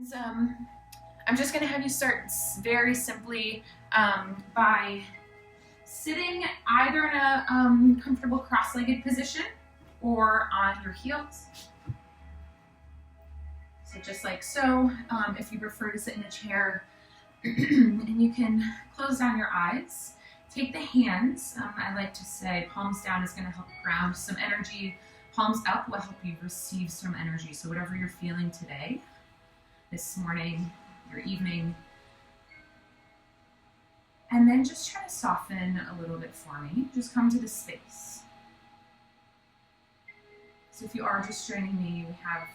I'm just going to have you start very simply by sitting either in a comfortable cross-legged position or on your heels. So just like so, if you prefer to sit in a chair, and you can close down your eyes. Take the hands, I like to say palms down is going to help ground some energy. Palms up will help you receive some energy. So whatever you're feeling today, this morning, your evening. And then just try to soften a little bit for me. Just come to the space. So if you are just joining me, we have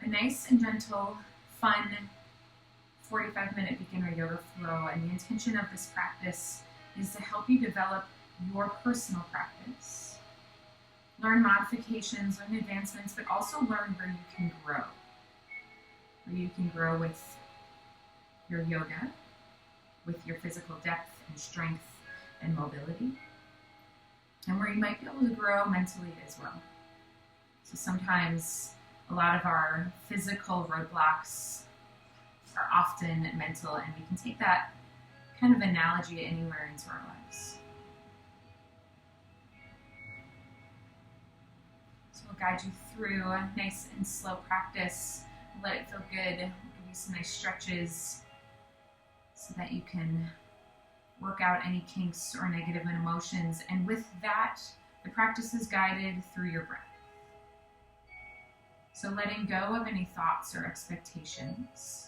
a nice and gentle, fun 45-minute beginner yoga flow. And the intention of this practice is to help you develop your personal practice. Learn modifications, learn advancements, but also learn where you can grow. Where you can grow with your yoga, with your physical depth and strength and mobility, and where you might be able to grow mentally as well. So sometimes a lot of our physical roadblocks are often mental, and we can take that kind of analogy anywhere into our lives. So we'll guide you through a nice and slow practice. Let it feel good. We'll give you some nice stretches so that you can work out any kinks or negative emotions. And with that, the practice is guided through your breath. So letting go of any thoughts or expectations.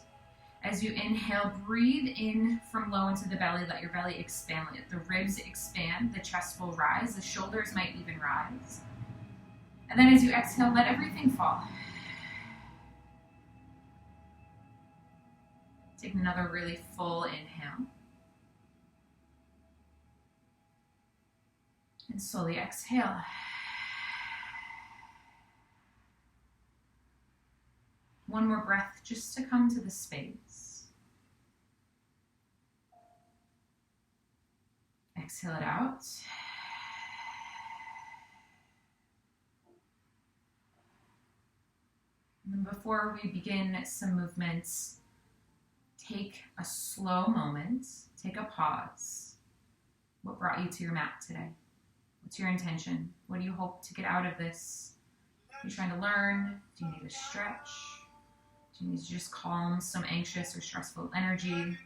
As you inhale, breathe in from low into the belly. Let your belly expand. Let the ribs expand. The chest will rise. The shoulders might even rise. And then as you exhale, let everything fall. Take another really full inhale. And slowly exhale. One more breath just to come to the space. Exhale it out. And then before we begin some movements, take a slow moment, take a pause. What brought you to your mat today? What's your intention? What do you hope to get out of this? Are you trying to learn? Do you need a stretch? Do you need to just calm some anxious or stressful energy?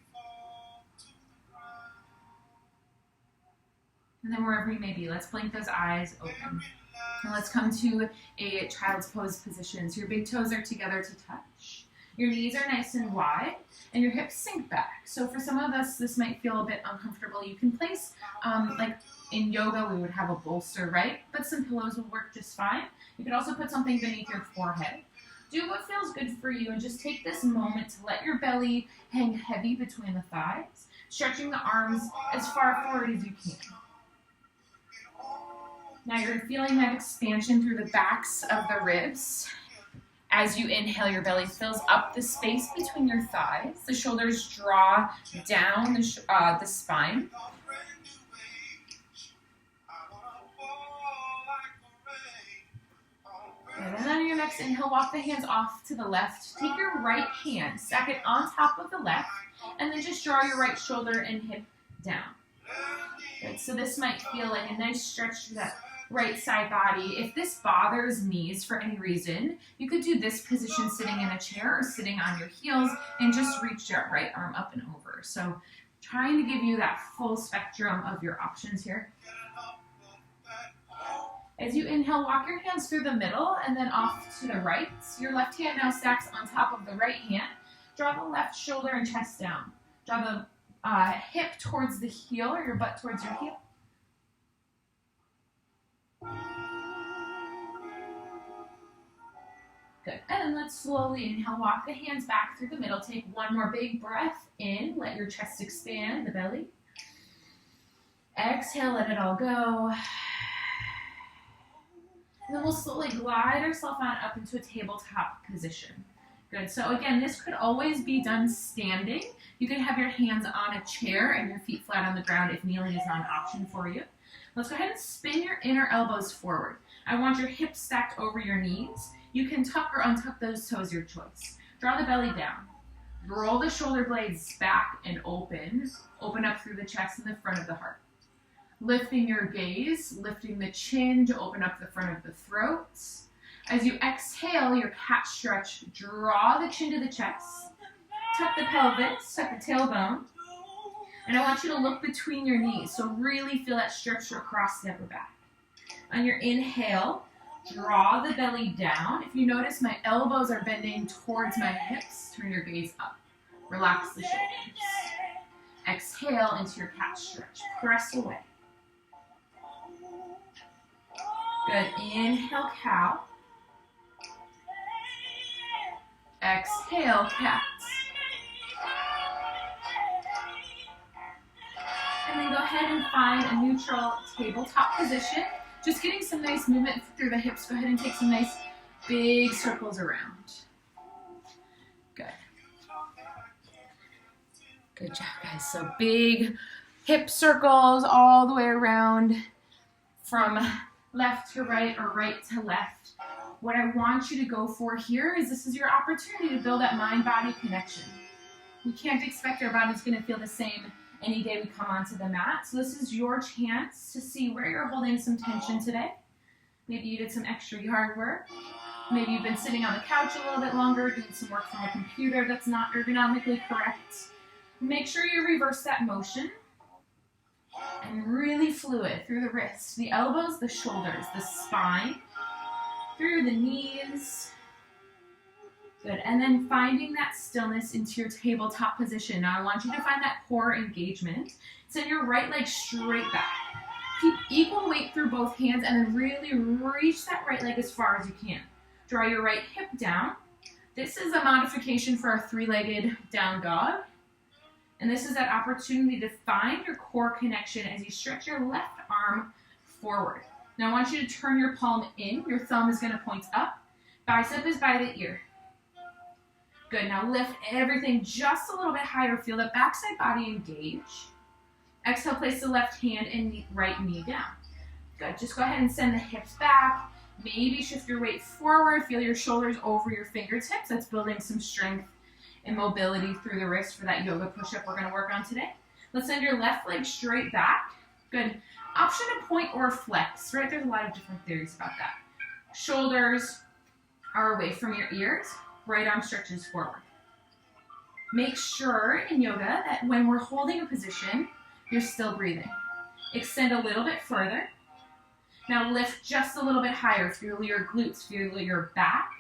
And then wherever you may be, let's blink those eyes open. And let's come to a child's pose position. So your big toes are together to touch. Your knees are nice and wide, and your hips sink back. So for some of us, this might feel a bit uncomfortable. You can place, like in yoga, we would have a bolster, right? But some pillows will work just fine. You could also put something beneath your forehead. Do what feels good for you, and just take this moment to let your belly hang heavy between the thighs, stretching the arms as far forward as you can. Now you're feeling that expansion through the backs of the ribs. As you inhale, your belly fills up the space between your thighs. The shoulders draw down the spine. And then on your next inhale, walk the hands off to the left. Take your right hand, stack it on top of the left, and then just draw your right shoulder and hip down. Good. So this might feel like a nice stretch to that right side body. If this bothers knees for any reason, you could do this position sitting in a chair or sitting on your heels and just reach your right arm up and over. So trying to give you that full spectrum of your options here. As you inhale, walk your hands through the middle and then off to the right. Your left hand now stacks on top of the right hand. Draw the left shoulder and chest down. Draw the hip towards the heel or your butt towards your heel. Good. And let's slowly inhale, walk the hands back through the middle. Take one more big breath in. Let your chest expand, the belly. Exhale, let it all go. And then we'll slowly glide ourselves on up into a tabletop position. Good. So again, this could always be done standing. You could have your hands on a chair and your feet flat on the ground if kneeling is not an option for you. Let's go ahead and spin your inner elbows forward. I want your hips stacked over your knees. You can tuck or untuck those toes, your choice. Draw the belly down. Roll the shoulder blades back and open. Open up through the chest and the front of the heart. Lifting your gaze, lifting the chin to open up the front of the throat. As you exhale, your cat stretch, draw the chin to the chest. Tuck the pelvis, tuck the tailbone. And I want you to look between your knees. So really feel that stretch across the upper back. On your inhale, draw the belly down. If you notice, my elbows are bending towards my hips. Turn your gaze up. Relax the shoulders. Exhale into your cat stretch. Press away. Good. Inhale, cow. Exhale, cat. And then go ahead and find a neutral tabletop position. Just getting some nice movement through the hips. Go ahead and take some nice big circles around. Good. Good job, guys. So big hip circles all the way around from left to right or right to left. What I want you to go for here is this is your opportunity to build that mind-body connection. We can't expect our body's going to feel the same any day we come onto the mat. So this is your chance to see where you're holding some tension today. Maybe you did some extra yard work. Maybe you've been sitting on the couch a little bit longer, doing some work from a computer that's not ergonomically correct. Make sure you reverse that motion and really fluid through the wrists, the elbows, the shoulders, the spine, through the knees. Good. And then finding that stillness into your tabletop position. Now I want you to find that core engagement. Send your right leg straight back. Keep equal weight through both hands and then really reach that right leg as far as you can. Draw your right hip down. This is a modification for our three-legged down dog. And this is that opportunity to find your core connection as you stretch your left arm forward. Now I want you to turn your palm in. Your thumb is going to point up. Bicep is by the ear. Good. Now lift everything just a little bit higher. Feel the backside body engage. Exhale, place the left hand and right knee down. Good. Just go ahead and send the hips back. Maybe shift your weight forward. Feel your shoulders over your fingertips. That's building some strength and mobility through the wrist for that yoga push-up we're going to work on today. Let's send your left leg straight back. Good. Option to point or flex, right? There's a lot of different theories about that. Shoulders are away from your ears. Right arm stretches forward. Make sure in yoga that when we're holding a position, you're still breathing. Extend a little bit further. Now lift just a little bit higher. Feel your glutes, feel your back.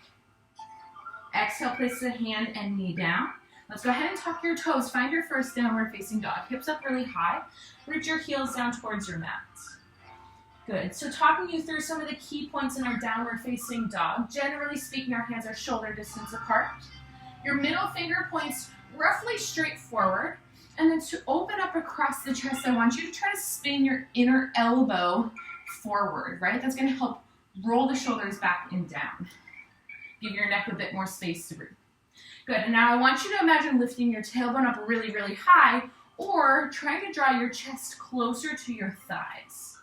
Exhale, place the hand and knee down. Let's go ahead and tuck your toes. Find your first downward facing dog. Hips up really high. Reach your heels down towards your mat. Good. So talking you through some of the key points in our downward facing dog. Generally speaking, our hands are shoulder distance apart. Your middle finger points roughly straight forward. And then to open up across the chest, I want you to try to spin your inner elbow forward, right? That's going to help roll the shoulders back and down. Give your neck a bit more space to breathe. Good. And now I want you to imagine lifting your tailbone up really, really high, or trying to draw your chest closer to your thighs.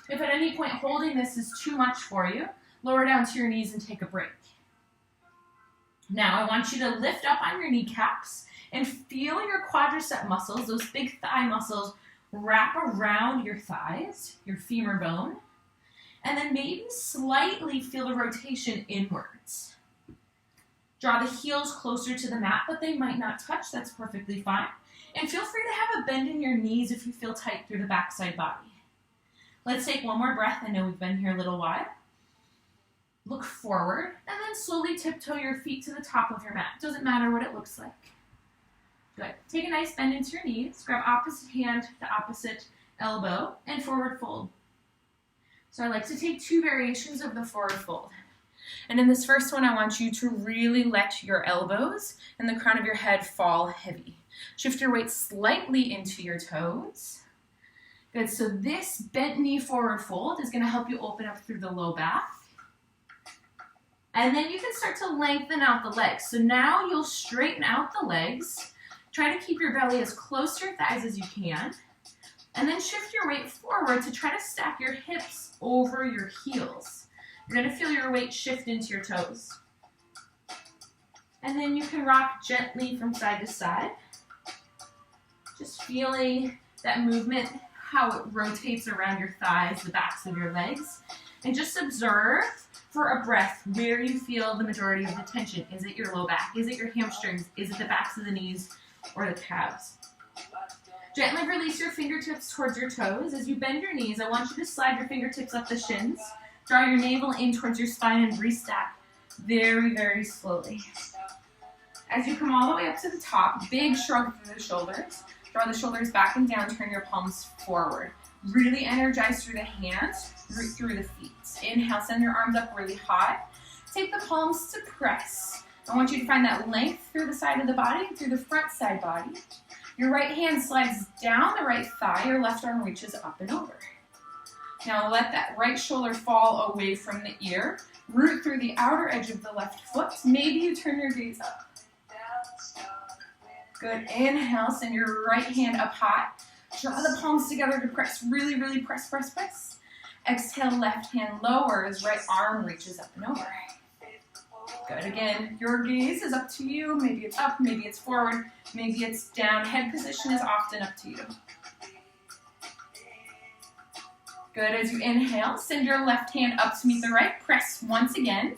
If at any point holding this is too much for you, lower down to your knees and take a break. Now I want you to lift up on your kneecaps and feel your quadricep muscles, those big thigh muscles, wrap around your thighs, your femur bone, and then maybe slightly feel the rotation inwards. Draw the heels closer to the mat, but they might not touch. That's perfectly fine. And feel free to have a bend in your knees if you feel tight through the backside body. Let's take one more breath. I know we've been here a little while. Look forward, and then slowly tiptoe your feet to the top of your mat. Doesn't matter what it looks like. Good. Take a nice bend into your knees. Grab opposite hand to opposite elbow, and forward fold. So I like to take two variations of the forward fold. And in this first one, I want you to really let your elbows and the crown of your head fall heavy. Shift your weight slightly into your toes. Good, so this bent knee forward fold is going to help you open up through the low back. And then you can start to lengthen out the legs. So now you'll straighten out the legs. Try to keep your belly as close to your thighs as you can. And then shift your weight forward to try to stack your hips over your heels. You're going to feel your weight shift into your toes. And then you can rock gently from side to side. Just feeling that movement, how it rotates around your thighs, the backs of your legs. And just observe for a breath where you feel the majority of the tension. Is it your low back? Is it your hamstrings? Is it the backs of the knees or the calves? Gently release your fingertips towards your toes. As you bend your knees, I want you to slide your fingertips up the shins. Draw your navel in towards your spine and restack very, very slowly. As you come all the way up to the top, big shrug through the shoulders. Draw the shoulders back and down, turn your palms forward. Really energize through the hands, through the feet. Inhale, send your arms up really high. Take the palms to press. I want you to find that length through the side of the body, through the front side body. Your right hand slides down the right thigh, your left arm reaches up and over. Now let that right shoulder fall away from the ear. Root through the outer edge of the left foot. Maybe you turn your gaze up. Good. Inhale, send your right hand up high. Draw the palms together to press. Really, really press, press, press. Exhale, left hand lowers, right arm reaches up and over. Good. Again, your gaze is up to you. Maybe it's up, maybe it's forward, maybe it's down. Head position is often up to you. Good. As you inhale, send your left hand up to meet the right. Press once again.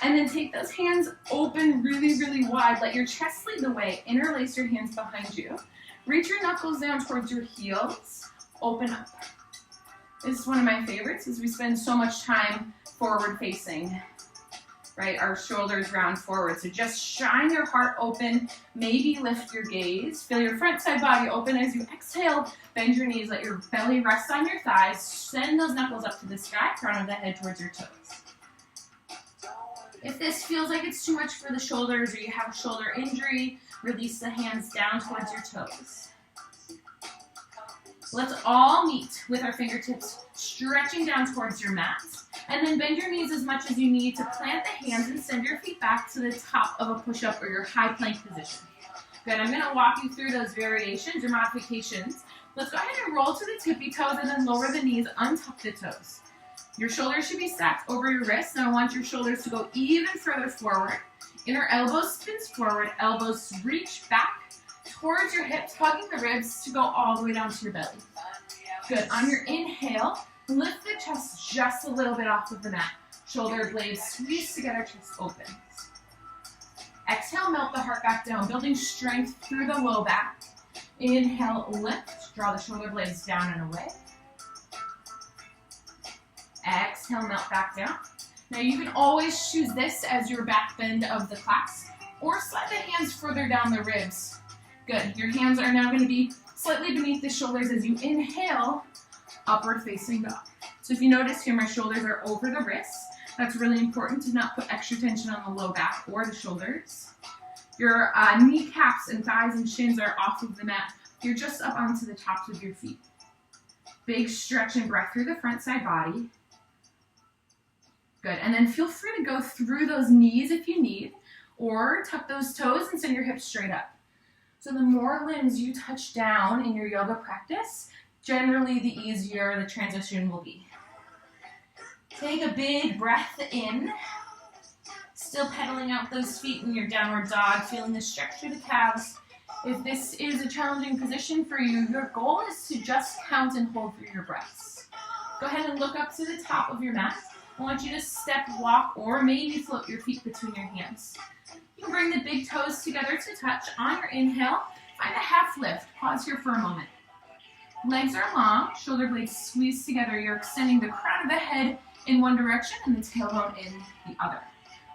And then take those hands open really, really wide. Let your chest lead the way. Interlace your hands behind you. Reach your knuckles down towards your heels. Open up. This is one of my favorites as we spend so much time forward facing. Right, our shoulders round forward. So just shine your heart open. Maybe lift your gaze. Feel your front side body open as you exhale. Bend your knees. Let your belly rest on your thighs. Send those knuckles up to the sky. Crown of the head towards your toes. If this feels like it's too much for the shoulders or you have a shoulder injury, release the hands down towards your toes. Let's all meet with our fingertips stretching down towards your mat. And then bend your knees as much as you need to plant the hands and send your feet back to the top of a push-up or your high plank position. Good, I'm gonna walk you through those variations or modifications. Let's go ahead and roll to the tippy toes and then lower the knees, untuck the toes. Your shoulders should be stacked over your wrists, and I want your shoulders to go even further forward. Inner elbow spins forward, elbows reach back towards your hips, hugging the ribs to go all the way down to your belly. Good, on your inhale, lift the chest just a little bit off of the mat. Shoulder blades squeeze together, chest opens. Exhale, melt the heart back down, building strength through the low back. Inhale, lift, draw the shoulder blades down and away. Exhale, melt back down. Now you can always choose this as your back bend of the class, or slide the hands further down the ribs. Good, your hands are now going to be slightly beneath the shoulders as you inhale, upward facing dog. So if you notice here, my shoulders are over the wrists. That's really important to not put extra tension on the low back or the shoulders. Your kneecaps and thighs and shins are off of the mat. You're just up onto the tops of your feet. Big stretch and breath through the front side body. Good, and then feel free to go through those knees if you need, or tuck those toes and send your hips straight up. So the more limbs you touch down in your yoga practice, generally the easier the transition will be. Take a big breath in, still pedaling out those feet in your downward dog, feeling the stretch through the calves. If this is a challenging position for you, your goal is to just count and hold through your breaths. Go ahead and look up to the top of your mat. I want you to step, walk, or maybe float your feet between your hands. You can bring the big toes together to touch. On your inhale, find a half lift. Pause here for a moment. Legs are long, shoulder blades squeeze together. You're extending the crown of the head in one direction and the tailbone in the other.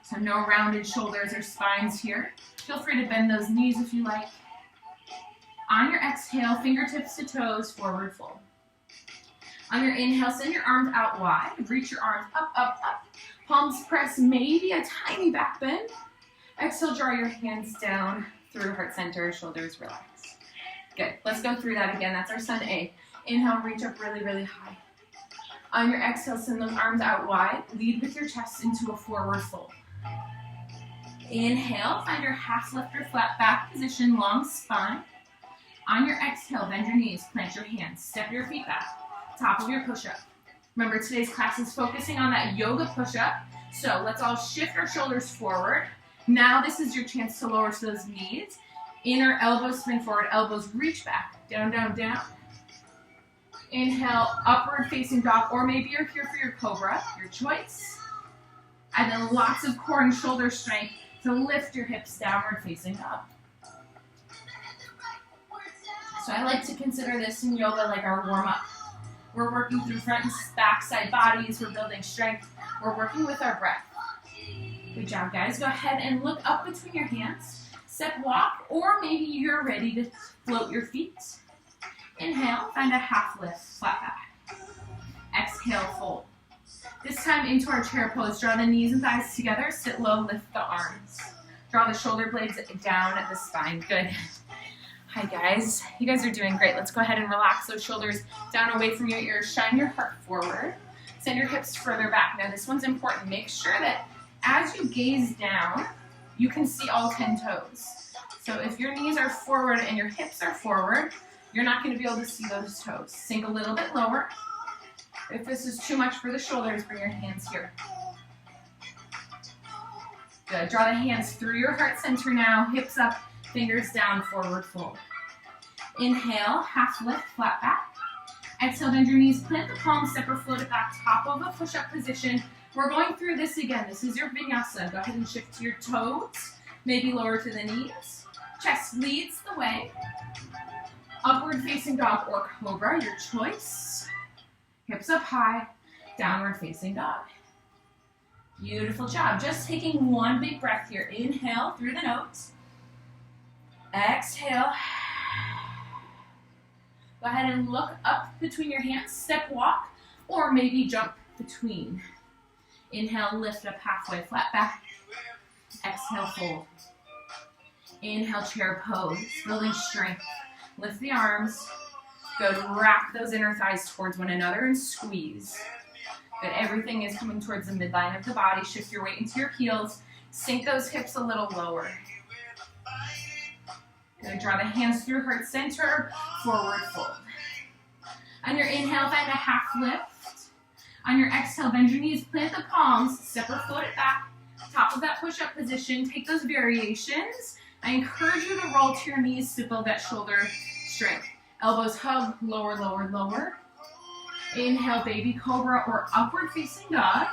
So no rounded shoulders or spines here. Feel free to bend those knees if you like. On your exhale, fingertips to toes, forward fold. On your inhale, send your arms out wide. Reach your arms up, up, up. Palms press, maybe a tiny back bend. Exhale, draw your hands down through heart center, shoulders relax. Good, let's go through that again. That's our sun A. Inhale, reach up really, really high. On your exhale, send those arms out wide. Lead with your chest into a forward fold. Inhale, find your half lift or flat back position, long spine. On your exhale, bend your knees, plant your hands, step your feet back. Top of your push-up. Remember, today's class is focusing on that yoga push-up. So let's all shift our shoulders forward Now this is your chance to lower to those knees. Inner elbows spin forward, elbows reach back. Down, down, down. Inhale, upward facing dog, or maybe you're here for your cobra, your choice. And then lots of core and shoulder strength to lift your hips downward facing dog. So I like to consider this in yoga like our warm-up. We're working through front and back side bodies, we're building strength, we're working with our breath. Good job, guys. Go ahead and look up between your hands. Step walk, or maybe you're ready to float your feet. Inhale, find a half lift, flat back. Exhale, fold. This time into our chair pose. Draw the knees and thighs together, sit low, lift the arms. Draw the shoulder blades down at the spine. Good. Hi, guys. You guys are doing great. Let's go ahead and relax those shoulders down away from your ears. Shine your heart forward. Send your hips further back. Now, this one's important. Make sure that as you gaze down, you can see all 10 toes. So if your knees are forward and your hips are forward, you're not going to be able to see those toes. Sink a little bit lower. If this is too much for the shoulders, bring your hands here. Good. Draw the hands through your heart center now. Hips up, fingers down, forward fold. Inhale, half lift, flat back. Exhale, bend your knees, plant the palms, step or float it back, top of a push-up position. We're going through this again. This is your vinyasa. Go ahead and shift to your toes, maybe lower to the knees. Chest leads the way. Upward facing dog or cobra, your choice. Hips up high, downward facing dog. Beautiful job. Just taking one big breath here. Inhale through the nose. Exhale. Go ahead and look up between your hands, step walk, or maybe jump between. Inhale, lift up halfway, flat back. Exhale, fold. Inhale, chair pose, building strength. Lift the arms. Good, wrap those inner thighs towards one another and squeeze. Good, everything is coming towards the midline of the body. Shift your weight into your heels. Sink those hips a little lower. Good, draw the hands through heart center, forward fold. On your inhale, find a half lift. On your exhale, bend your knees, plant the palms, step or float it back. Top of that push-up position, take those variations. I encourage you to roll to your knees to build that shoulder strength. Elbows hug, lower, lower, lower. Inhale, baby cobra or upward facing dog.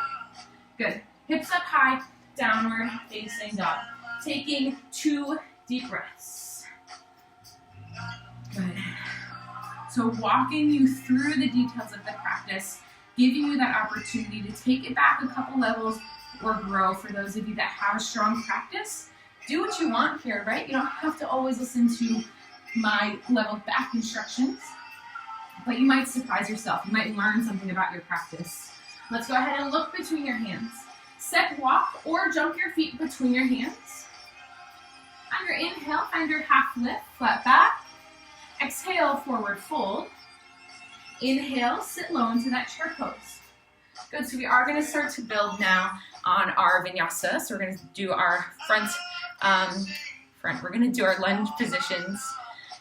Good. Hips up high, downward facing dog. Taking 2 deep breaths. Good. So walking you through the details of the practice, giving you that opportunity to take it back a couple levels or grow. For those of you that have a strong practice, do what you want here, right? You don't have to always listen to my leveled back instructions, but you might surprise yourself. You might learn something about your practice. Let's go ahead and look between your hands. Step, walk, or jump your feet between your hands. On your inhale, find your half lift, flat back. Exhale, forward fold. Inhale, sit low into that chair pose. Good, so we are going to start to build now on our vinyasa. So we're going to do our front. We're going to do our lunge positions.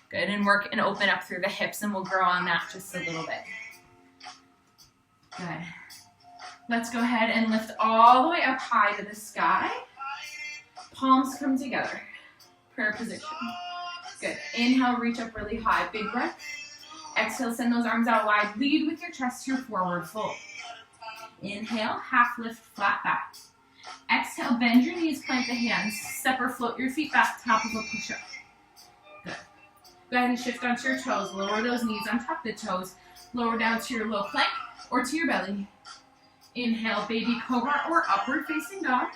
Good, and work and open up through the hips, and we'll grow on that just a little bit. Good. Let's go ahead and lift all the way up high to the sky. Palms come together. Prayer position. Good. Inhale, reach up really high. Big breath. Exhale, send those arms out wide. Lead with your chest to your forward fold. Inhale, half lift, flat back. Exhale, bend your knees, plant the hands. Step or float your feet back, top of a push-up. Good. Go ahead and shift onto your toes. Lower those knees on top of the toes. Lower down to your low plank or to your belly. Inhale, baby cobra or upward facing dog.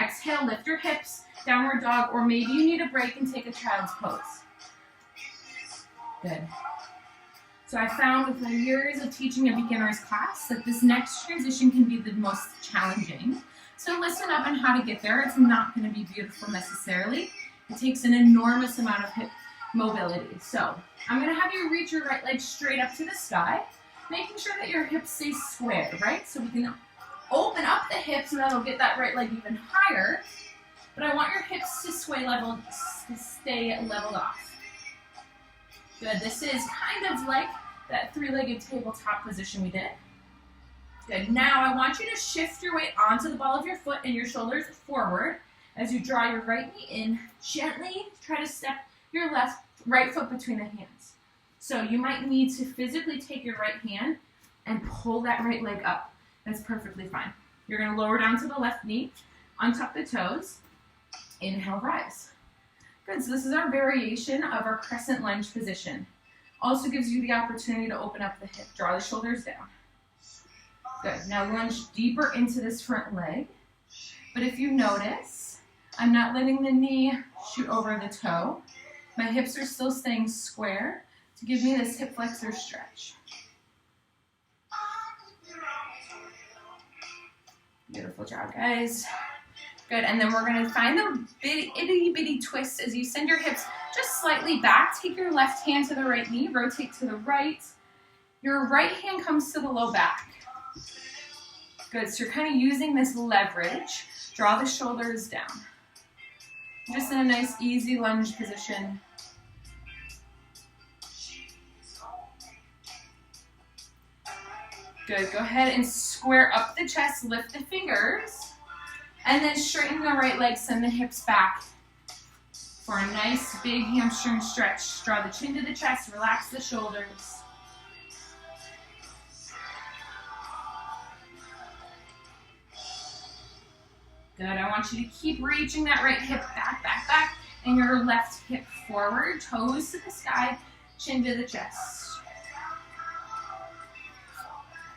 Exhale, lift your hips, downward dog, or maybe you need a break and take a child's pose. Good. So I found with my years of teaching a beginner's class that this next transition can be the most challenging. So listen up on how to get there. It's not going to be beautiful necessarily. It takes an enormous amount of hip mobility. So I'm going to have you reach your right leg straight up to the sky, making sure that your hips stay square, right? So we can open up the hips and that'll get that right leg even higher. But I want your hips to stay leveled off. Good. This is kind of like that 3-legged tabletop position we did. Good. Now I want you to shift your weight onto the ball of your foot and your shoulders forward. As you draw your right knee in, gently try to step your right foot between the hands. So you might need to physically take your right hand and pull that right leg up. That's perfectly fine. You're going to lower down to the left knee, untuck the toes, inhale, rise. Good, so this is our variation of our crescent lunge position. Also gives you the opportunity to open up the hip, draw the shoulders down. Good, now lunge deeper into this front leg. But if you notice, I'm not letting the knee shoot over the toe. My hips are still staying square to give me this hip flexor stretch. Beautiful job, guys. Good, and then we're gonna find a itty bitty twist as you send your hips just slightly back. Take your left hand to the right knee, rotate to the right. Your right hand comes to the low back. Good, so you're kind of using this leverage. Draw the shoulders down. Just in a nice, easy lunge position. Good, go ahead and square up the chest, lift the fingers, and then straighten the right leg, send the hips back for a nice big hamstring stretch. Draw the chin to the chest, relax the shoulders. Good, I want you to keep reaching that right hip back, back, back, and your left hip forward, toes to the sky, chin to the chest.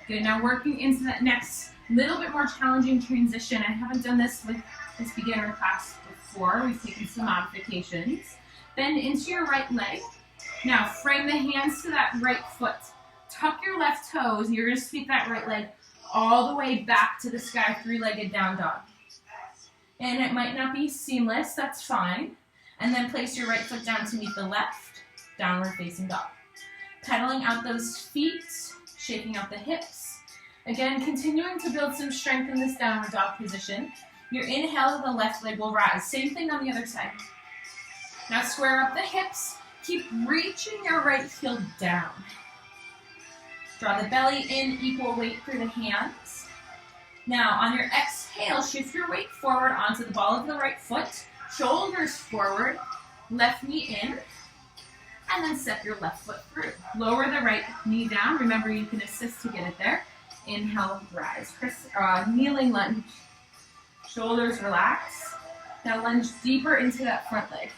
Good, now working into that next little bit more challenging transition. I haven't done this with this beginner class before. We've taken some modifications. Bend into your right leg. Now frame the hands to that right foot. Tuck your left toes. You're going to sweep that right leg all the way back to the sky, three-legged down dog. And it might not be seamless, that's fine. And then place your right foot down to meet the left, downward facing dog. Pedaling out those feet, shaking out the hips. Again, continuing to build some strength in this downward dog position. Your inhale, the left leg will rise. Same thing on the other side. Now square up the hips. Keep reaching your right heel down. Draw the belly in, equal weight through the hands. Now on your exhale, shift your weight forward onto the ball of the right foot. Shoulders forward, left knee in. And then step your left foot through. Lower the right knee down. Remember, you can assist to get it there. Inhale, rise. Kneeling lunge. Shoulders relax. Now lunge deeper into that front leg.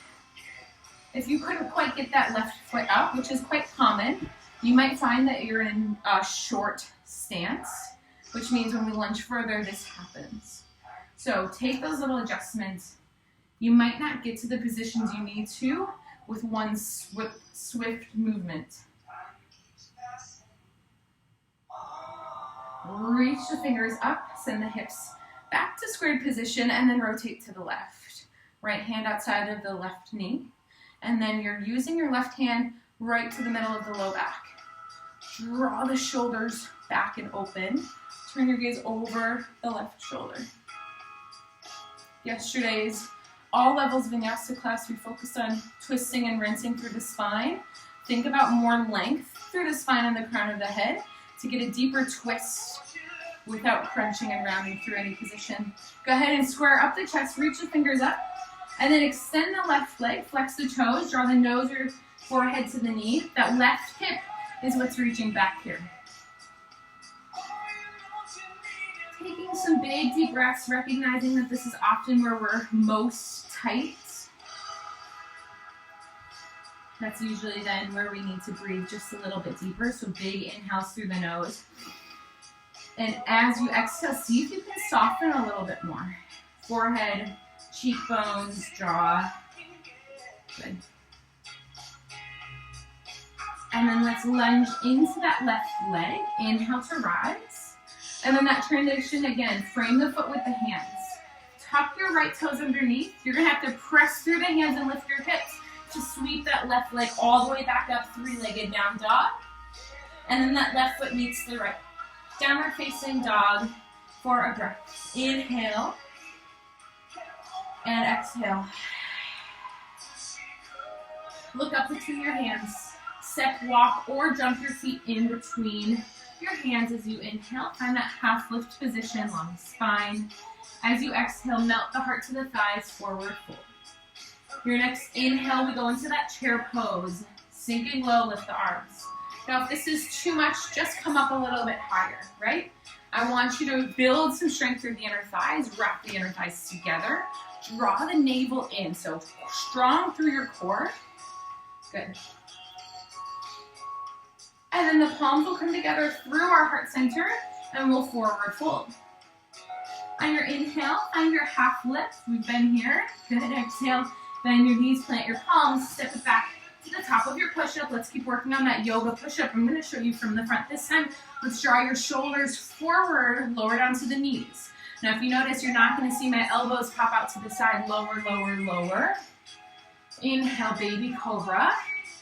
If you couldn't quite get that left foot up, which is quite common, you might find that you're in a short stance, which means when we lunge further, this happens. So take those little adjustments. You might not get to the positions you need to with one swift movement. Reach the fingers up, send the hips back to squared position, and then rotate to the left. Right hand outside of the left knee. And then you're using your left hand right to the middle of the low back. Draw the shoulders back and open. Turn your gaze over the left shoulder. Yesterday's all levels Vinyasa class, we focused on twisting and rinsing through the spine. Think about more length through the spine and the crown of the head to get a deeper twist without crunching and rounding through any position. Go ahead and square up the chest, reach the fingers up, and then extend the left leg, flex the toes, draw the nose or forehead to the knee. That left hip is what's reaching back here. Taking some big deep breaths, recognizing that this is often where we're most tight. That's usually then where we need to breathe just a little bit deeper. So big inhales through the nose. And as you exhale, see if you can soften a little bit more. Forehead, cheekbones, jaw. Good. And then let's lunge into that left leg. Inhale to rise. And then that transition again, frame the foot with the hands. Tuck your right toes underneath. You're going to have to press through the hands and lift your hips to sweep that left leg all the way back up, three-legged down dog. And then that left foot meets the right. Downward facing dog for a breath. Inhale and exhale. Look up between your hands. Step, walk, or jump your feet in between your hands as you inhale. Find that half lift position along the spine. As you exhale, melt the heart to the thighs, forward fold. Your next inhale, we go into that chair pose. Sinking low, lift the arms. Now, if this is too much, just come up a little bit higher, right? I want you to build some strength through the inner thighs, wrap the inner thighs together, draw the navel in, so strong through your core. Good. And then the palms will come together through our heart center, and we'll forward fold. On your inhale, find your half lift. We've been here. Good. Exhale, bend your knees, plant your palms, step it back to the top of your push-up. Let's keep working on that yoga push-up. I'm going to show you from the front this time. Let's draw your shoulders forward, lower down to the knees. Now, if you notice, you're not going to see my elbows pop out to the side. Lower, lower, lower. Inhale, baby cobra,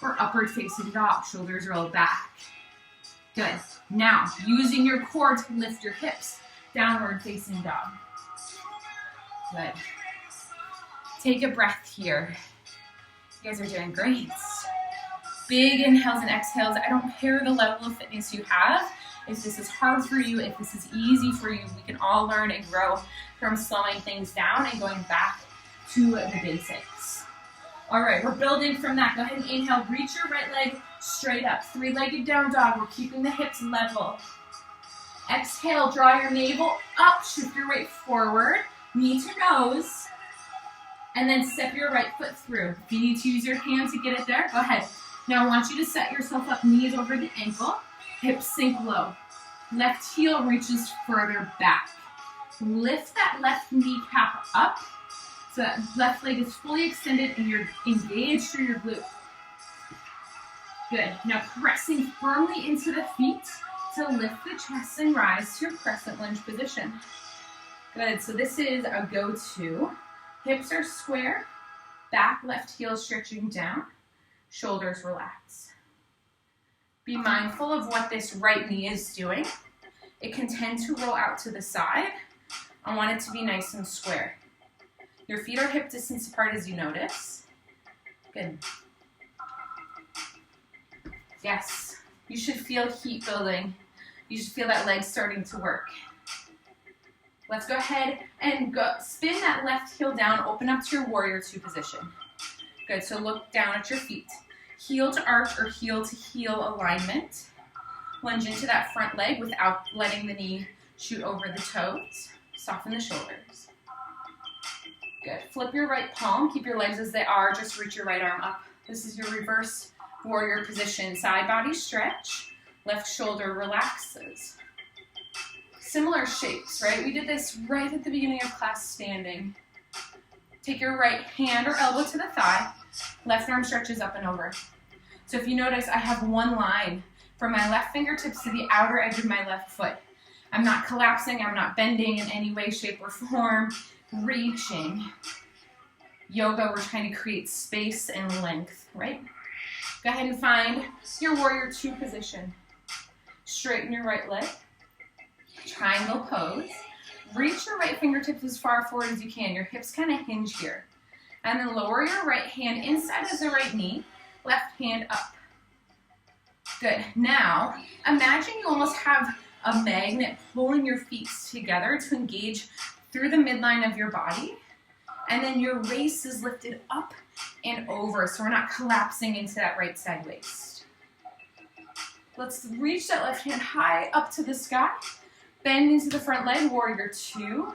or upward facing dog. Shoulders roll back. Good. Now, using your core to lift your hips. Downward facing dog. Good. Take a breath here. You guys are doing great. Big inhales and exhales. I don't care the level of fitness you have. If this is hard for you, if this is easy for you, we can all learn and grow from slowing things down and going back to the basics. All right, we're building from that. Go ahead and inhale. Reach your right leg straight up. Three-legged down dog. We're keeping the hips level. Exhale, draw your navel up, shift your weight forward, knee to nose, and then step your right foot through. If you need to use your hand to get it there, go ahead. Now I want you to set yourself up, knees over the ankle, hips sink low. Left heel reaches further back. Lift that left kneecap up so that left leg is fully extended and you're engaged through your glute. Good. Now pressing firmly into the feet to lift the chest and rise to your crescent lunge position. Good, so this is a go-to. Hips are square, back left heel stretching down, shoulders relax. Be mindful of what this right knee is doing. It can tend to roll out to the side. I want it to be nice and square. Your feet are hip distance apart as you notice. Good. Yes, you should feel heat building. You should feel that leg starting to work. Let's go ahead and go spin that left heel down, open up to your warrior two position. Good, so look down at your feet. Heel to arch or heel to heel alignment. Lunge into that front leg without letting the knee shoot over the toes. Soften the shoulders. Good, flip your right palm, keep your legs as they are, just reach your right arm up. This is your reverse warrior position. Side body stretch. Left shoulder relaxes. Similar shapes, right? We did this right at the beginning of class standing. Take your right hand or elbow to the thigh. Left arm stretches up and over. So if you notice, I have one line from my left fingertips to the outer edge of my left foot. I'm not collapsing. I'm not bending in any way, shape, or form. Reaching. Yoga, we're trying to create space and length, right? Go ahead and find your warrior two position. Straighten your right leg, triangle pose. Reach your right fingertips as far forward as you can. Your hips kind of hinge here. And then lower your right hand inside of the right knee, left hand up. Good. Now, imagine you almost have a magnet pulling your feet together to engage through the midline of your body. And then your waist is lifted up and over, so we're not collapsing into that right side waist. Let's reach that left hand high up to the sky. Bend into the front leg, warrior two.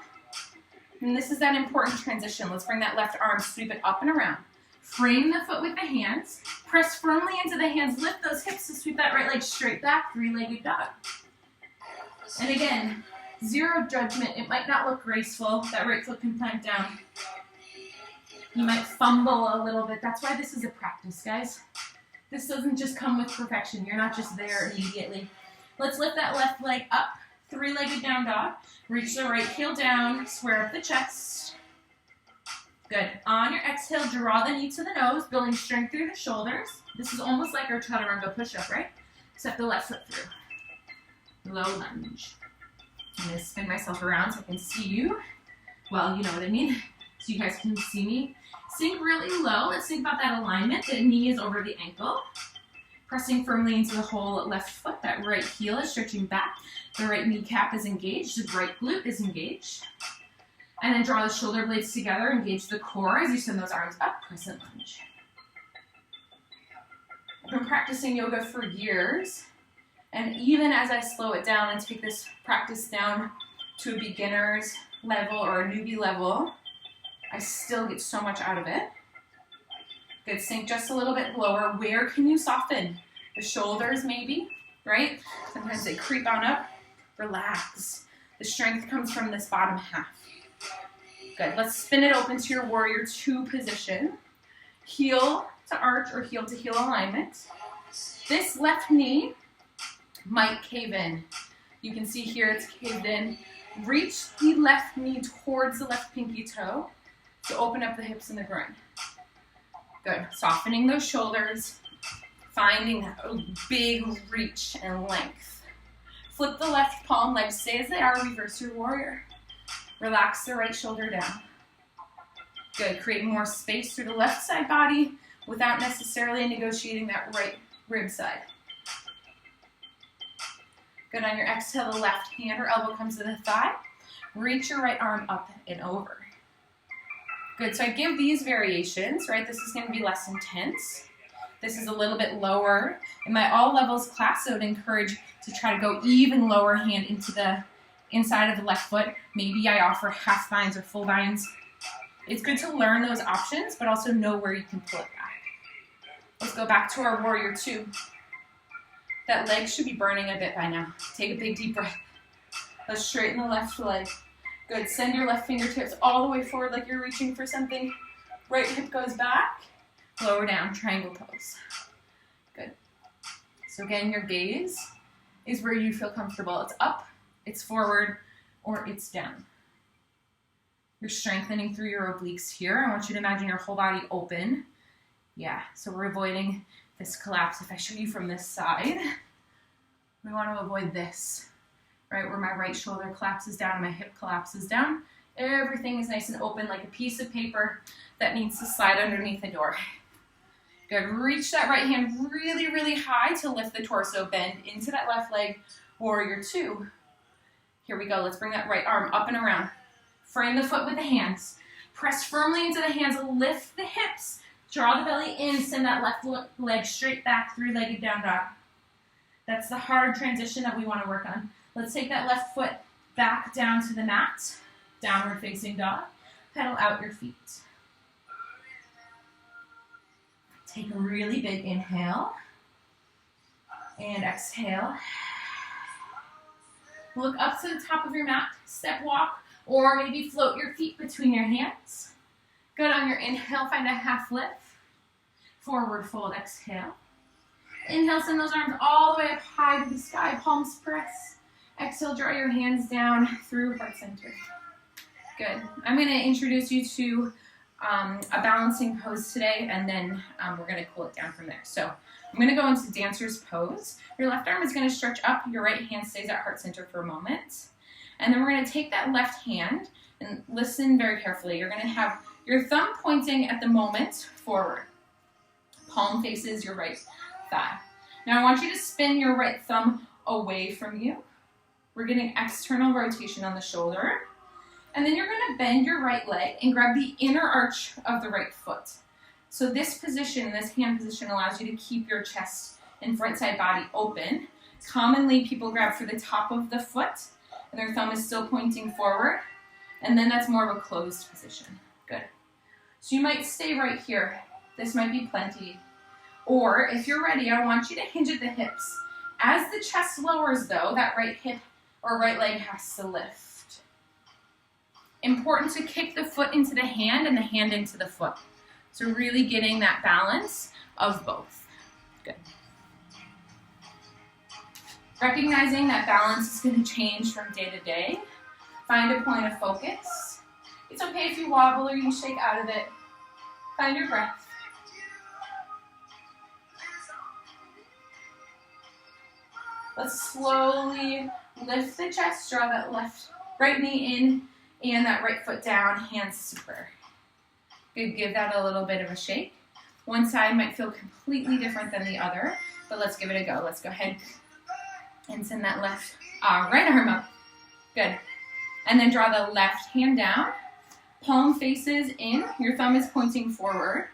And this is that important transition. Let's bring that left arm, sweep it up and around. Frame the foot with the hands. Press firmly into the hands. Lift those hips to sweep that right leg straight back. Three-legged dog. And again, zero judgment. It might not look graceful. That right foot can plant down. You might fumble a little bit. That's why this is a practice, guys. This doesn't just come with perfection. You're not just there immediately. Let's lift that left leg up. Three-legged down dog. Reach the right heel down. Square up the chest. Good. On your exhale, draw the knee to the nose, building strength through the shoulders. This is almost like our chaturanga push-up, right? Step the left foot through. Low lunge. I'm going to spin myself around so I can see you. Well, you know what I mean. So you guys can see me. Sink really low. Let's think about that alignment. The knee is over the ankle. Pressing firmly into the whole left foot. That right heel is stretching back. The right kneecap is engaged. The right glute is engaged. And then draw the shoulder blades together, engage the core as you send those arms up, crescent lunge. I've been practicing yoga for years, and even as I slow it down and take this practice down to a beginner's level or a newbie level, I still get so much out of it. Good, sink just a little bit lower. Where can you soften? The shoulders maybe, right? Sometimes they creep on up. Relax. The strength comes from this bottom half. Good, let's spin it open to your warrior two position. Heel to arch or heel to heel alignment. This left knee might cave in. You can see here it's caved in. Reach the left knee towards the left pinky toe to open up the hips and the groin. Good, softening those shoulders, finding a big reach and length. Flip the left palm, legs stay as they are, reverse your warrior. Relax the right shoulder down. Good, create more space through the left side body without necessarily negotiating that right rib side. Good, on your exhale, the left hand or elbow comes to the thigh. Reach your right arm up and over. Good, so I give these variations, right? This is gonna be less intense. This is a little bit lower. In my all levels class, I would encourage to try to go even lower hand into the inside of the left foot. Maybe I offer half vines or full vines. It's good to learn those options, but also know where you can pull it back. Let's go back to our warrior two. That leg should be burning a bit by now. Take a big deep breath. Let's straighten the left leg. Good, send your left fingertips all the way forward like you're reaching for something. Right hip goes back, lower down, triangle pose. Good. So again, your gaze is where you feel comfortable. It's up, it's forward, or it's down. You're strengthening through your obliques here. I want you to imagine your whole body open. Yeah, so we're avoiding this collapse. If I show you from this side, we want to avoid this, right, where my right shoulder collapses down and my hip collapses down. Everything is nice and open like a piece of paper that needs to slide underneath the door. Good, reach that right hand really, really high to lift the torso, bend into that left leg, warrior two. Here we go, let's bring that right arm up and around. Frame the foot with the hands. Press firmly into the hands, lift the hips. Draw the belly in, send that left leg straight back, three-legged down dog. That's the hard transition that we want to work on. Let's take that left foot back down to the mat, downward facing dog. Pedal out your feet. Take a really big inhale and exhale. Look up to the top of your mat, step walk, or maybe float your feet between your hands. Good, on your inhale, find a half lift. Forward fold, exhale. Inhale, send those arms all the way up high to the sky, palms press. Exhale, draw your hands down through heart center. Good. I'm going to introduce you to a balancing pose today, and then we're going to cool it down from there. So I'm going to go into dancer's pose. Your left arm is going to stretch up. Your right hand stays at heart center for a moment. And then we're going to take that left hand and listen very carefully. You're going to have your thumb pointing at the moment forward. Palm faces your right thigh. Now I want you to spin your right thumb away from you. We're getting external rotation on the shoulder. And then you're going to bend your right leg and grab the inner arch of the right foot. So this position, this hand position, allows you to keep your chest and front side body open. Commonly, people grab for the top of the foot, and their thumb is still pointing forward. And then that's more of a closed position. Good. So you might stay right here. This might be plenty. Or if you're ready, I want you to hinge at the hips. As the chest lowers though, that right hip or right leg has to lift. Important to kick the foot into the hand and the hand into the foot. So really getting that balance of both. Good. Recognizing that balance is going to change from day to day. Find a point of focus. It's okay if you wobble or you shake out of it. Find your breath. Let's slowly lift the chest, draw that right knee in and that right foot down, hands to prayer. Good, give that a little bit of a shake. One side might feel completely different than the other, but let's give it a go. Let's go ahead and send that right arm up. Good. And then draw the left hand down, palm faces in, your thumb is pointing forward,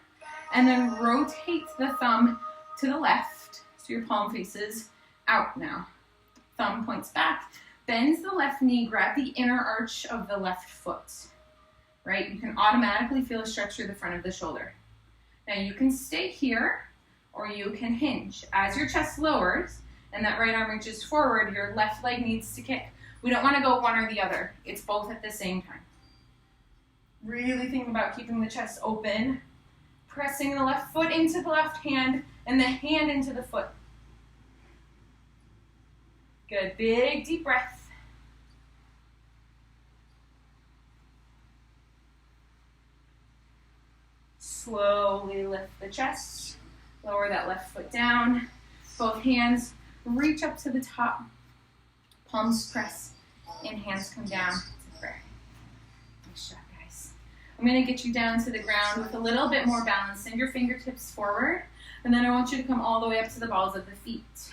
and then rotate the thumb to the left, so your palm faces out now. Thumb points back, bends the left knee, grab the inner arch of the left foot, right? You can automatically feel a stretch through the front of the shoulder. Now you can stay here, or you can hinge. As your chest lowers and that right arm reaches forward, your left leg needs to kick. We don't want to go one or the other. It's both at the same time. Really think about keeping the chest open, pressing the left foot into the left hand and the hand into the foot. Good, big deep breath. Slowly lift the chest, lower that left foot down. Both hands reach up to the top, palms press, and hands come down to prayer. Nice job, guys. I'm going to get you down to the ground with a little bit more balance. Send your fingertips forward, and then I want you to come all the way up to the balls of the feet. So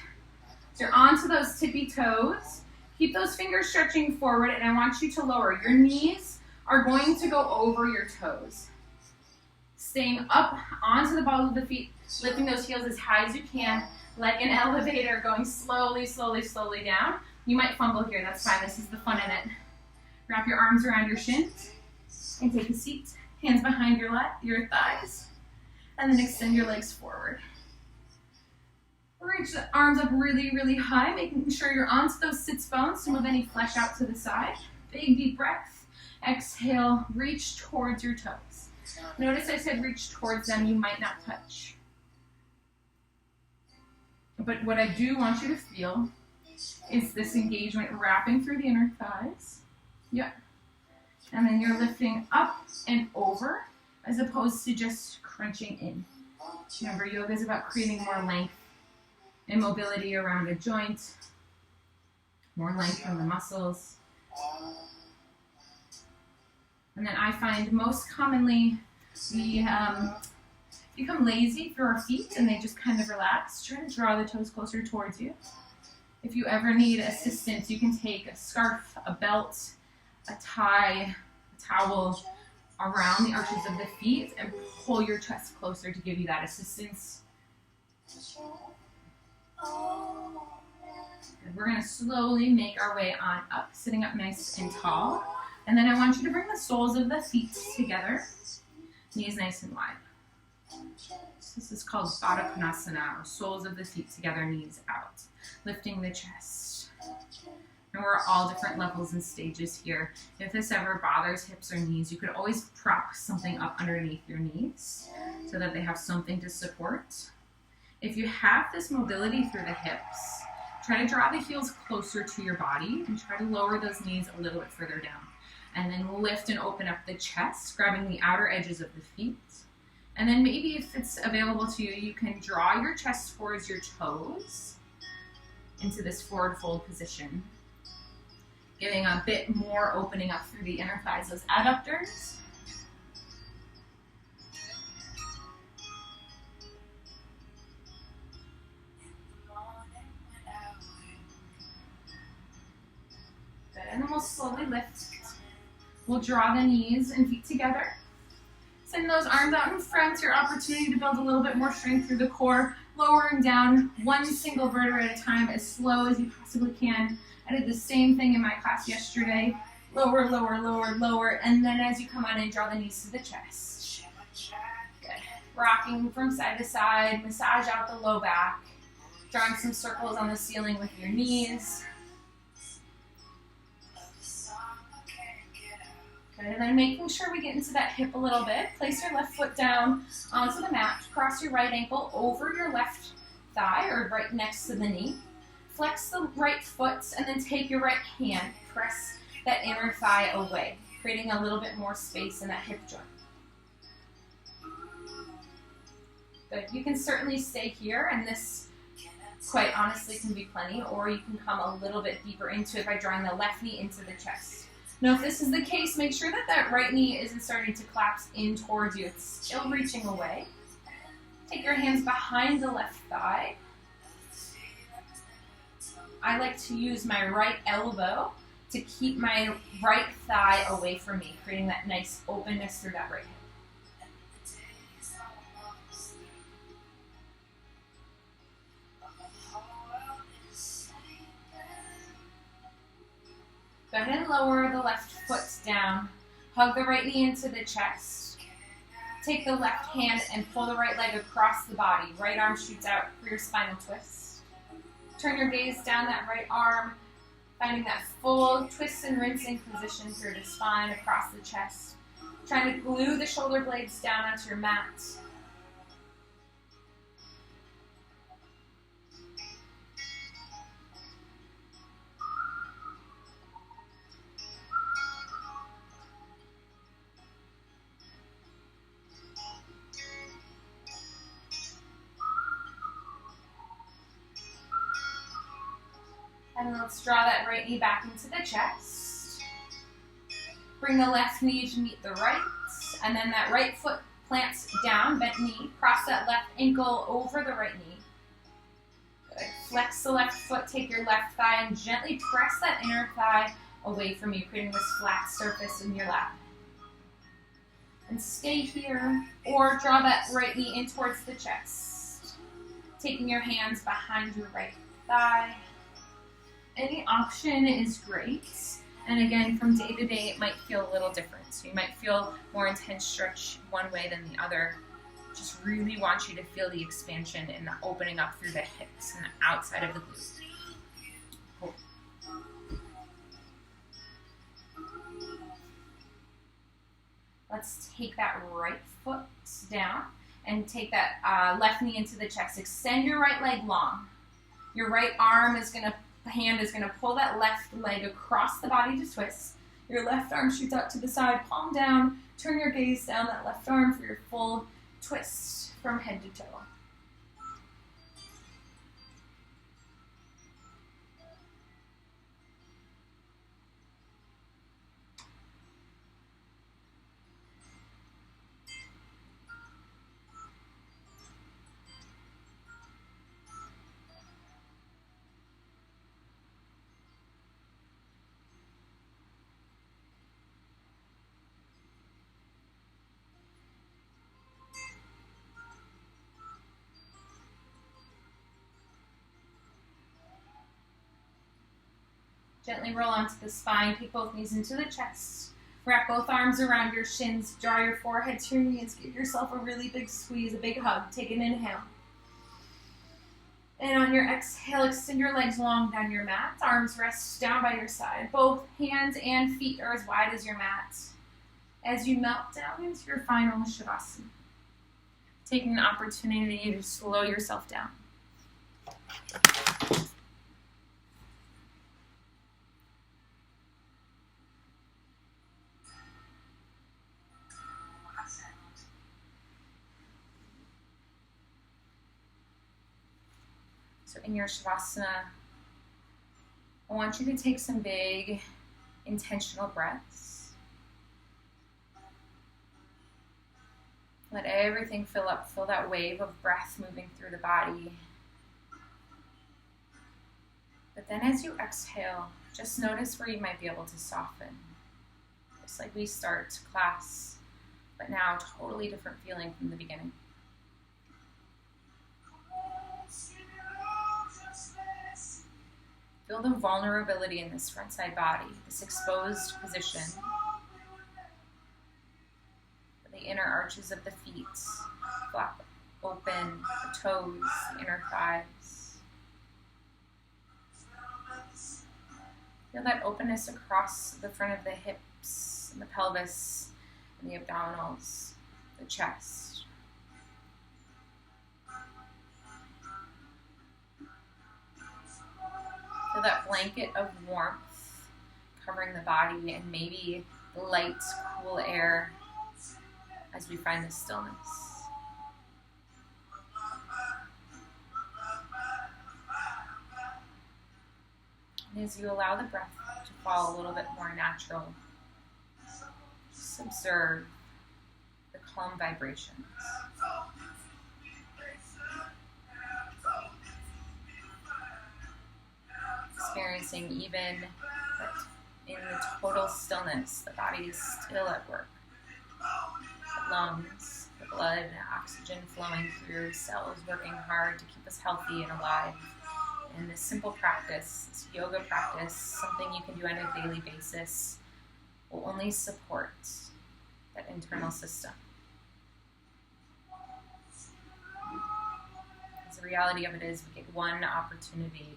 you're onto those tippy toes. Keep those fingers stretching forward, and I want you to lower. Your knees are going to go over your toes. Staying up onto the balls of the feet, lifting those heels as high as you can, like an elevator, going slowly, slowly, slowly down. You might fumble here, that's fine, this is the fun in it. Wrap your arms around your shins and take a seat. Hands behind your thighs, and then extend your legs forward. Reach the arms up really, really high, making sure you're onto those sits bones to move any flesh out to the side. Big deep breath. Exhale, reach towards your toes. Notice I said reach towards them, you might not touch. But what I do want you to feel is this engagement wrapping through the inner thighs. Yep. And then you're lifting up and over as opposed to just crunching in. Remember, yoga is about creating more length and mobility around a joint, more length from the muscles. And then I find most commonly we become lazy through our feet and they just kind of relax. Try to draw the toes closer towards you. If you ever need assistance, you can take a scarf, a belt, a tie, a towel around the arches of the feet and pull your chest closer to give you that assistance. Good. We're going to slowly make our way on up, sitting up nice and tall. And then I want you to bring the soles of the feet together, knees nice and wide. So this is called Baddha Konasana, or soles of the feet together, knees out. Lifting the chest. And we're at all different levels and stages here. If this ever bothers hips or knees, you could always prop something up underneath your knees so that they have something to support. If you have this mobility through the hips, try to draw the heels closer to your body and try to lower those knees a little bit further down. And then lift and open up the chest, grabbing the outer edges of the feet. And then maybe if it's available to you, you can draw your chest towards your toes into this forward fold position. Giving a bit more opening up through the inner thighs, those adductors. Good, and then we'll slowly lift. We'll draw the knees and feet together. Send those arms out in front, your opportunity to build a little bit more strength through the core, lowering down one single vertebra at a time as slow as you possibly can. I did the same thing in my class yesterday. Lower, lower, lower, lower, and then as you come on in, draw the knees to the chest. Good. Rocking from side to side, massage out the low back, drawing some circles on the ceiling with your knees. Good, and then making sure we get into that hip a little bit. Place your left foot down onto the mat. Cross your right ankle over your left thigh or right next to the knee. Flex the right foot and then take your right hand. Press that inner thigh away, creating a little bit more space in that hip joint. Good. You can certainly stay here, and this quite honestly can be plenty, or you can come a little bit deeper into it by drawing the left knee into the chest. Now, if this is the case, make sure that that right knee isn't starting to collapse in towards you. It's still reaching away. Take your hands behind the left thigh. I like to use my right elbow to keep my right thigh away from me, creating that nice openness through that right hip. Go ahead and lower the left foot down. Hug the right knee into the chest. Take the left hand and pull the right leg across the body. Right arm shoots out for your spinal twist. Turn your gaze down that right arm, finding that full twist and rinsing position through the spine, across the chest. Trying to glue the shoulder blades down onto your mat. And let's draw that right knee back into the chest. Bring the left knee to meet the right. And then that right foot plants down, bent knee. Cross that left ankle over the right knee. Good. Flex the left foot, take your left thigh and gently press that inner thigh away from you, creating this flat surface in your lap. And stay here, or draw that right knee in towards the chest. Taking your hands behind your right thigh. Any option is great. And again, from day to day, it might feel a little different. So you might feel more intense stretch one way than the other. Just really want you to feel the expansion and the opening up through the hips and the outside of the glutes. Cool. Let's take that right foot down and take that left knee into the chest. Extend your right leg long. Your right hand is going to pull that left leg across the body to twist. Your left arm shoots out to the side, palm down. Turn your gaze down that left arm for your full twist from head to toe. Gently roll onto the spine, take both knees into the chest. Wrap both arms around your shins, draw your forehead to your knees, give yourself a really big squeeze, a big hug. Take an inhale. And on your exhale, extend your legs long down your mat. Arms rest down by your side. Both hands and feet are as wide as your mat. As you melt down into your final Shavasana, taking the opportunity to slow yourself down. So in your Shavasana, I want you to take some big, intentional breaths. Let everything fill up, feel that wave of breath moving through the body. But then as you exhale, just notice where you might be able to soften. Just like we start class, but now totally different feeling from the beginning. Feel the vulnerability in this front side body, this exposed position. The inner arches of the feet flap open, the toes, the inner thighs. Feel that openness across the front of the hips, and the pelvis, and the abdominals, the chest. Feel that blanket of warmth covering the body and maybe the light, cool air as we find this stillness. And as you allow the breath to fall a little bit more natural, just observe the calm vibrations. Experiencing even that in the total stillness. The body is still at work. The lungs, the blood, oxygen flowing through, cells working hard to keep us healthy and alive. And this simple practice, this yoga practice, something you can do on a daily basis, will only support that internal system. Because the reality of it is we get one opportunity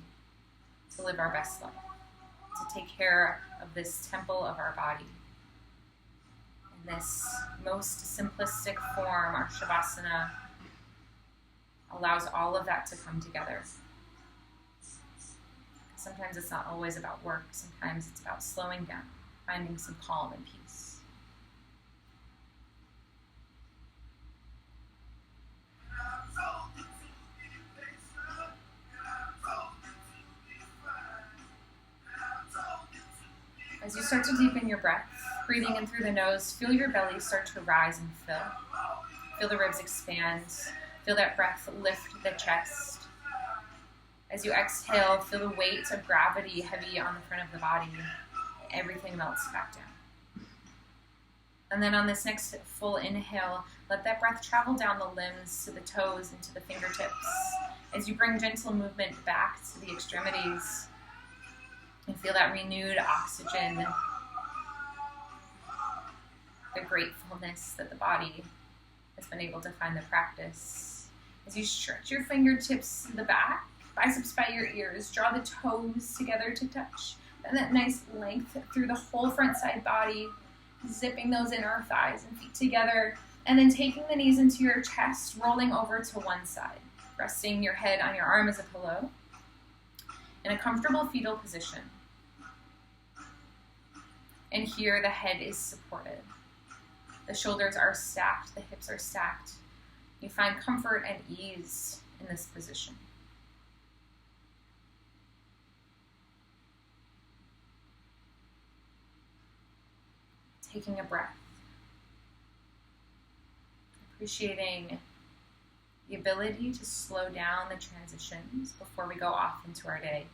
to live our best life, to take care of this temple of our body. In this most simplistic form, our Shavasana allows all of that to come together. Sometimes it's not always about work. Sometimes it's about slowing down, finding some calm and peace. As you start to deepen your breath, breathing in through the nose, feel your belly start to rise and fill. Feel the ribs expand. Feel that breath lift the chest. As you exhale, feel the weight of gravity heavy on the front of the body. Everything melts back down. And then on this next full inhale, let that breath travel down the limbs to the toes and to the fingertips. As you bring gentle movement back to the extremities, and feel that renewed oxygen, the gratefulness that the body has been able to find the practice. As you stretch your fingertips to the back, biceps by your ears, draw the toes together to touch. And that nice length through the whole front side body, zipping those inner thighs and feet together, and then taking the knees into your chest, rolling over to one side, resting your head on your arm as a pillow, in a comfortable fetal position. And here the head is supported. The shoulders are stacked, the hips are stacked. You find comfort and ease in this position. Taking a breath, appreciating the ability to slow down the transitions before we go off into our day.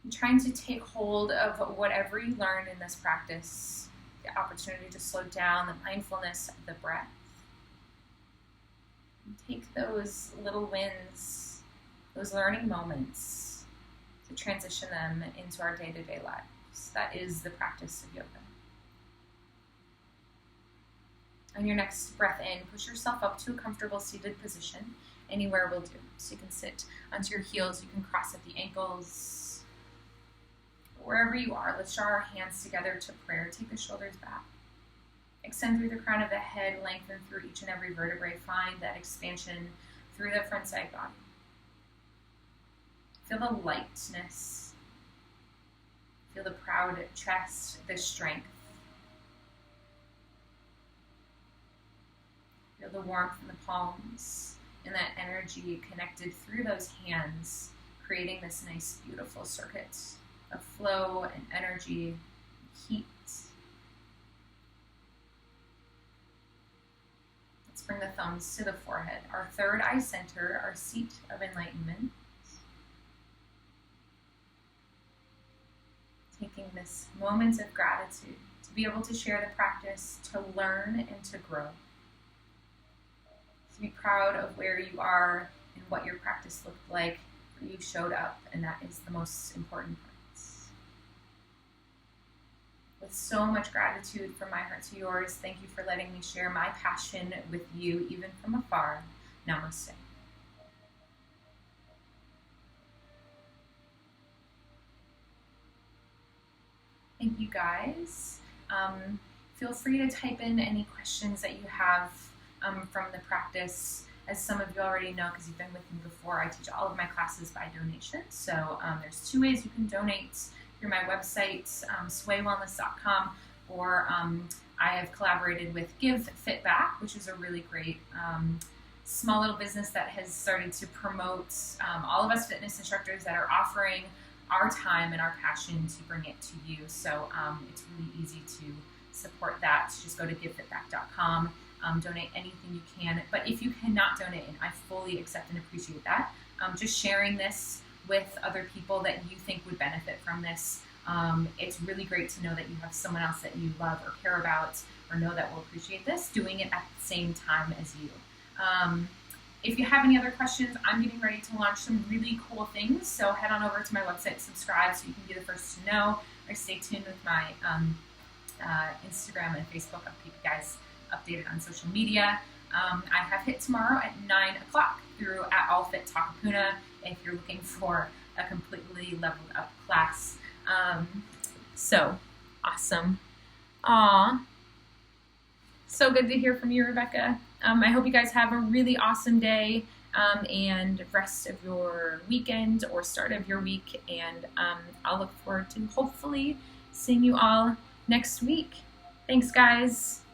And trying to take hold of whatever you learn in this practice, the opportunity to slow down, the mindfulness of the breath. And take those little wins, those learning moments, to transition them into our day-to-day lives. That is the practice of yoga. On your next breath in, push yourself up to a comfortable seated position. Anywhere will do. So you can sit onto your heels, you can cross at the ankles. Wherever you are, let's draw our hands together to prayer. Take the shoulders back. Extend through the crown of the head, lengthen through each and every vertebrae. Find that expansion through the front side body. Feel the lightness. Feel the proud chest, the strength. Feel the warmth in the palms and that energy connected through those hands, creating this nice, beautiful circuit of flow and energy, and heat. Let's bring the thumbs to the forehead, our third eye center, our seat of enlightenment. Taking this moment of gratitude to be able to share the practice, to learn and to grow. To be proud of where you are and what your practice looked like, where you showed up, and that is the most important part. With so much gratitude from my heart to yours, thank you for letting me share my passion with you, even from afar. Namaste. Thank you, guys. Feel free to type in any questions that you have from the practice. As some of you already know, because you've been with me before, I teach all of my classes by donation. So there's two ways you can donate: through my website, swaywellness.com, or I have collaborated with Give Fit Back, which is a really great small little business that has started to promote all of us fitness instructors that are offering our time and our passion to bring it to you. So it's really easy to support that. So just go to givefitback.com. Donate anything you can. But if you cannot donate, and I fully accept and appreciate that, just sharing this with other people that you think would benefit from this It's really great to know that you have someone else that you love or care about or know that will appreciate this doing it at the same time as you. If you have any other questions, I'm getting ready to launch some really cool things, so head on over to my website, subscribe so you can be the first to know, or stay tuned with my Instagram and Facebook. I'll keep you guys updated on social media. I have hit tomorrow at 9 o'clock through at All Fit Takapuna if you're looking for a completely leveled up class. So awesome. Aw. So good to hear from you, Rebecca. I hope you guys have a really awesome day and rest of your weekend or start of your week. And I'll look forward to hopefully seeing you all next week. Thanks, guys.